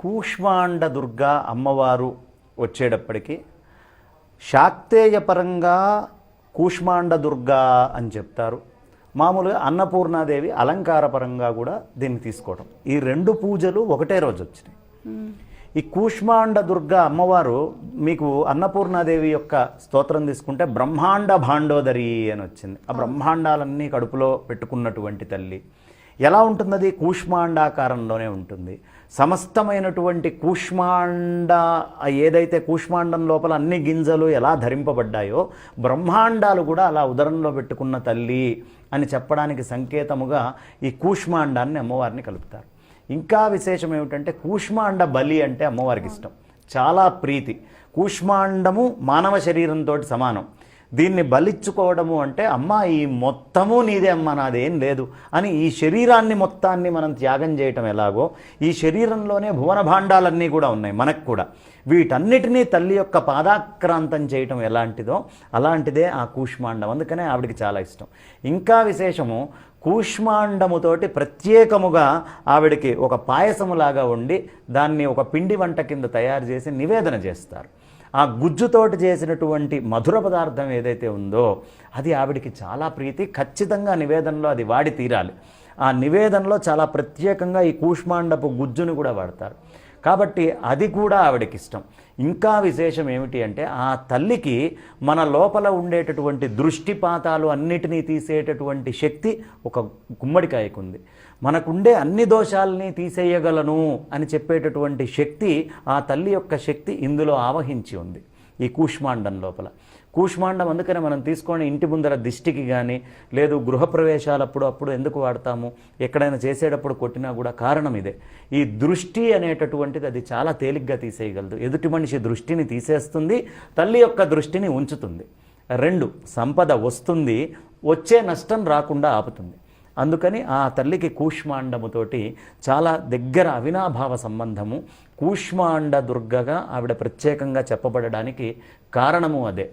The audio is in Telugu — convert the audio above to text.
కూష్మాండ దుర్గా అమ్మవారు వచ్చేటప్పటికి శాక్తేయపరంగా కూష్మాండ దుర్గా అని చెప్తారు. మామూలుగా అన్నపూర్ణాదేవి అలంకారపరంగా కూడా దీన్ని తీసుకోవడం. ఈ రెండు పూజలు ఒకటే రోజు వచ్చినాయి. ఈ కూష్మాండ దుర్గా అమ్మవారు మీకు అన్నపూర్ణాదేవి యొక్క స్తోత్రం తీసుకుంటే బ్రహ్మాండ భాండోదరి అని వచ్చింది. ఆ బ్రహ్మాండాలన్నీ కడుపులో పెట్టుకున్నటువంటి తల్లి. ఎలా ఉంటుంది? అది కూష్మాండాకారంలోనే ఉంటుంది. సమస్తమైనటువంటి కూష్మాండ ఏదైతే కూష్మాండం లోపల అన్ని గింజలు ఎలా ధరింపబడ్డాయో బ్రహ్మాండాలు కూడా అలా ఉదరంలో పెట్టుకున్న తల్లి అని చెప్పడానికి సంకేతముగా ఈ కూష్మాండాన్ని అమ్మవారిని కలుపుతారు. ఇంకా విశేషం ఏమిటంటే కూష్మాండ బలి అంటే అమ్మవారికి ఇష్టం, చాలా ప్రీతి. కూష్మాండము మానవ శరీరంతో సమానం. దీన్ని బలిచ్చుకోవడము అంటే అమ్మ ఈ మొత్తము నీదే అమ్మ, నాదేం లేదు అని ఈ శరీరాన్ని మొత్తాన్ని మనం త్యాగం చేయటం ఎలాగో ఈ శరీరంలోనే భువన భాండాలన్నీ కూడా ఉన్నాయి మనకు కూడా. వీటన్నిటినీ తల్లి యొక్క పాదాక్రాంతం చేయటం ఎలాంటిదో అలాంటిదే ఆ కూష్మాండం. అందుకనే ఆవిడికి చాలా ఇష్టం. ఇంకా విశేషము కూష్మాండముతోటి ప్రత్యేకముగా ఆవిడికి ఒక పాయసములాగా వండి దాన్ని ఒక పిండి వంట కింద తయారు చేసి నివేదన చేస్తారు. ఆ గుజ్జుతోటి చేసినటువంటి మధుర పదార్థం ఏదైతే ఉందో అది ఆవిడికి చాలా ప్రీతి. ఖచ్చితంగా నివేదనలో అది వాడి తీరాలి. ఆ నివేదనలో చాలా ప్రత్యేకంగా ఈ కూష్మాండపు గుజ్జును కూడా వాడతారు. కాబట్టి అది కూడా ఆవిడకి ఇష్టం. ఇంకా విశేషం ఏమిటి అంటే ఆ తల్లికి మన లోపల ఉండేటటువంటి దృష్టిపాతాలు అన్నిటినీ తీసేటటువంటి శక్తి ఒక గుమ్మడికాయకు ఉంది. మనకుండే అన్ని దోషాలని తీసేయగలను అని చెప్పేటటువంటి శక్తి ఆ తల్లి యొక్క శక్తి ఇందులో ఆవహించి ఉంది ఈ కూష్మాండం లోపల. కూష్మాండం అందుకనే మనం తీసుకొని ఇంటి ముందర దిష్టికి కానీ లేదు గృహప్రవేశాలప్పుడు అప్పుడు ఎందుకు వాడతాము, ఎక్కడైనా చేసేటప్పుడు కొట్టినా కూడా కారణం ఇదే. ఈ దృష్టి అనేటటువంటిది అది చాలా తేలిగ్గా తీసేయగలదు. ఎదుటి మనిషి దృష్టిని తీసేస్తుంది, తల్లి యొక్క దృష్టిని ఉంచుతుంది. రెండు, సంపద వస్తుంది, వచ్చే నష్టం రాకుండా ఆపుతుంది. అందుకని ఆ తల్లికి కూష్మాండముతోటి చాలా దగ్గర అవినాభావ సంబంధము. కూష్మాండ దుర్గగా ఆవిడ ప్రత్యేకంగా చెప్పబడడానికి కారణము అదే.